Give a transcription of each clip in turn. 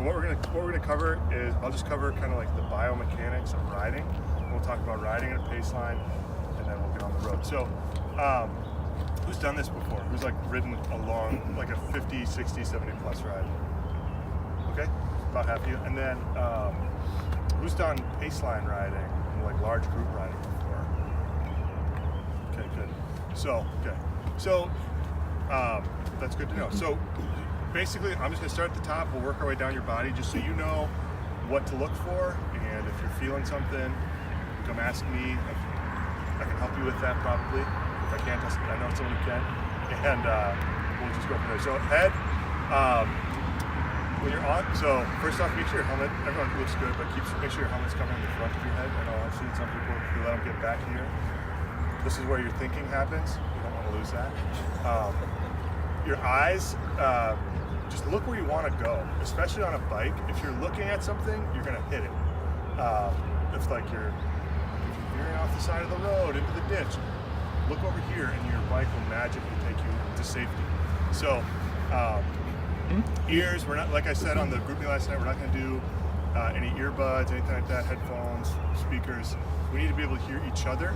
So what we're gonna cover is, I'll just cover kind of like the biomechanics of riding. We'll talk about riding at a pace line, and then we'll get on the road. So who's done this before? Who's like ridden a long, like a 50, 60, 70 plus ride? Okay, about half of you. And then who's done pace line riding, like large group riding before? Okay, good. So that's good to know. So basically, I'm just gonna start at the top. We'll work our way down your body just so you know what to look for. And if you're feeling something, you come ask me. I can help you with that probably. If I can't, I know someone who can. And we'll just go from there. So head, when you're on, so first off, make sure your helmet, everyone looks good, but make sure your helmet's covering the front of your head. I know I've seen some people, who let them get back here. This is where your thinking happens. You don't want to lose that. Your eyes, just look where you want to go, especially on a bike. If you're looking at something, you're going to hit it. If you're veering off the side of the road into the ditch, look over here and your bike will magically take you to safety. So ears, we're not, like I said on the group meet last night, we're not going to do any earbuds, anything like that, headphones, speakers. We need to be able to hear each other.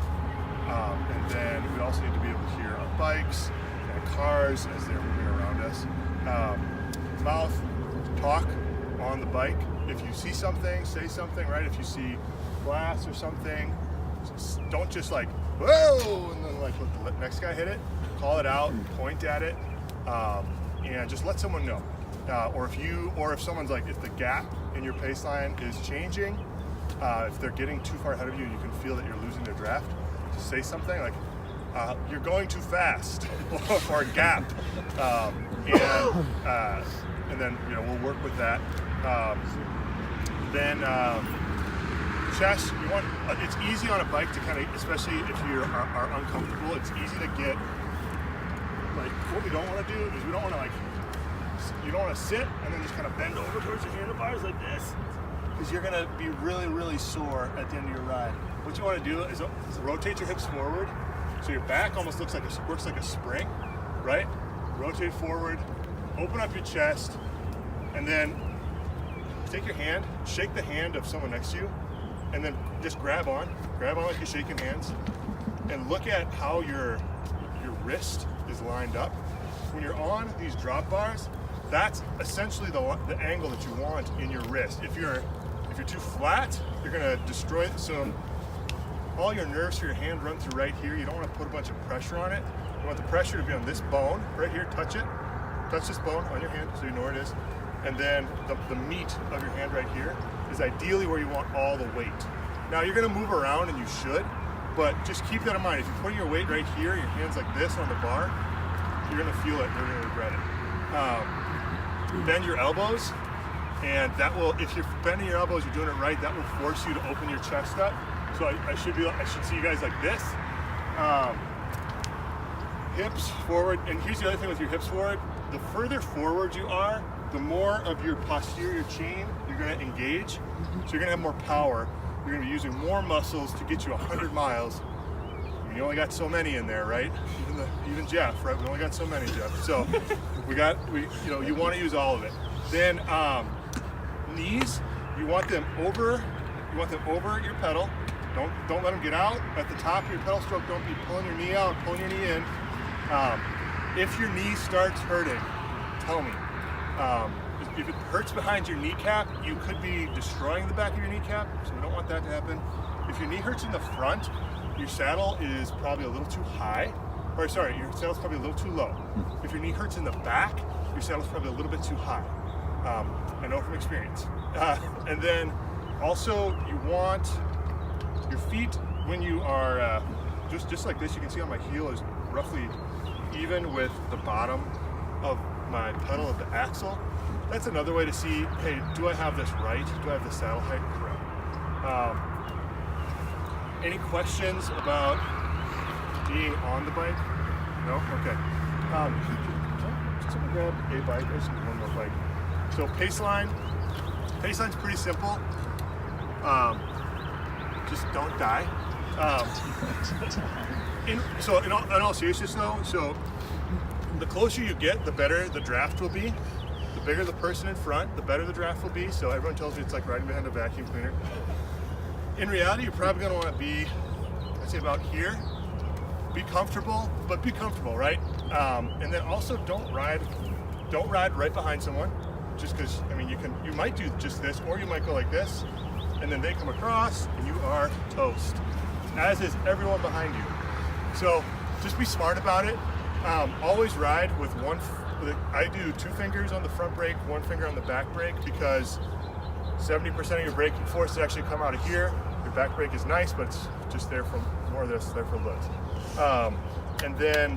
And then we also need to be able to hear our bikes and cars as they're moving around us. Mouth, talk on the bike. If you see something, say something, right? If you see glass or something, don't just like, whoa, and then like let the next guy hit it. Call it out, point at it, and just let someone know. Or if someone's like, if the gap in your pace line is changing, if they're getting too far ahead of you and you can feel that you're losing their draft, just say something like, you're going too fast, or gap, and then we'll work with that. Then chest, you want, it's easy on a bike to kind of, especially if you are uncomfortable, it's easy to get, like, what we don't want to do is we don't want to you don't want to sit and then just kind of bend over towards your handlebars like this, because you're going to be really, really sore at the end of your ride. What you want to do is rotate your hips forward, so your back almost works like a spring, right? Rotate forward, open up your chest, and then take your hand, shake the hand of someone next to you, and then just grab on like you're shaking hands, and look at how your wrist is lined up. When you're on these drop bars, that's essentially the angle that you want in your wrist. If you're too flat, you're gonna destroy it. So all your nerves for your hand run through right here. You don't want to put a bunch of pressure on it. You want the pressure to be on this bone right here. Touch it. Touch this bone on your hand so you know where it is. And then the meat of your hand right here is ideally where you want all the weight. Now you're going to move around, and you should, but just keep that in mind. If you're putting your weight right here, your hand's like this on the bar, you're going to feel it. You're going to regret it. Bend your elbows, and that will, if you're bending your elbows, you're doing it right, that will force you to open your chest up. So I should see you guys like this. Hips forward, and here's the other thing with your hips forward. The further forward you are, the more of your posterior chain you're going to engage. So you're going to have more power. You're going to be using more muscles to get you 100 miles. I mean, you only got so many in there, right? Even Jeff, right? We only got so many, Jeff. So you want to use all of it. Then knees, you want them over your pedal. Don't let them get out. At the top of your pedal stroke, don't be pulling your knee out, pulling your knee in. If your knee starts hurting, tell me. If it hurts behind your kneecap, you could be destroying the back of your kneecap, so we don't want that to happen. If your knee hurts in the front, your saddle is probably a little too high. Your saddle's probably a little too low. If your knee hurts in the back, your saddle's probably a little bit too high. I know from experience. And then also you want your feet, when you are just like this, you can see on my heel is roughly even with the bottom of my pedal of the axle. That's another way to see, hey, do I have this right? Do I have the saddle height correct? Any questions about being on the bike? No? Okay. Someone grab a bike. I just need one more bike. So Paceline's pretty simple. Just don't die. In all seriousness though, so the closer you get, the better the draft will be. The bigger the person in front, the better the draft will be. So everyone tells me it's like riding behind a vacuum cleaner. In reality, you're probably going to want to be, I'd say about here. Be comfortable, but be comfortable, right? And then also don't ride right behind someone, just because, I mean, you might do just this, or you might go like this, and then they come across, and you are toast, as is everyone behind you. So just be smart about it. Always ride with I do 2 fingers on the front brake, 1 finger on the back brake, because 70% of your braking force is actually come out of here. Your back brake is nice, but it's just there for more of this, there for lift. And then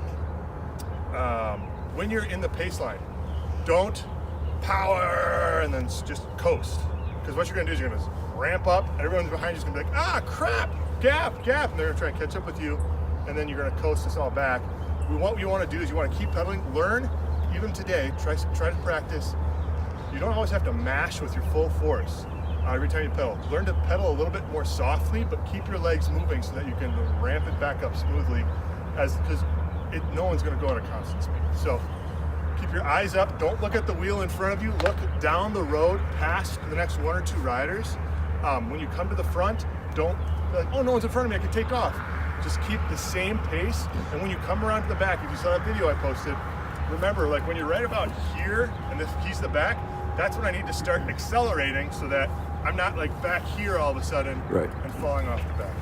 when you're in the pace line, don't power and then just coast. Because what you're gonna do is you're gonna ramp up, everyone's behind you is gonna be like, ah, crap, gap, and they're gonna try to catch up with you, and then you're gonna coast this all back. What you wanna do is you wanna keep pedaling, learn, even today, try to practice. You don't always have to mash with your full force every time you pedal. Learn to pedal a little bit more softly, but keep your legs moving so that you can ramp it back up smoothly, because no one's gonna go at a constant speed. So keep your eyes up, don't look at the wheel in front of you, look down the road past the next 1 or 2 riders. When you come to the front, don't be like, oh, no one's in front of me, I can take off. Just keep the same pace, and when you come around to the back, if you saw that video I posted, remember, like when you're right about here and this piece of the back, that's when I need to start accelerating so that I'm not like back here all of a sudden and falling off the back.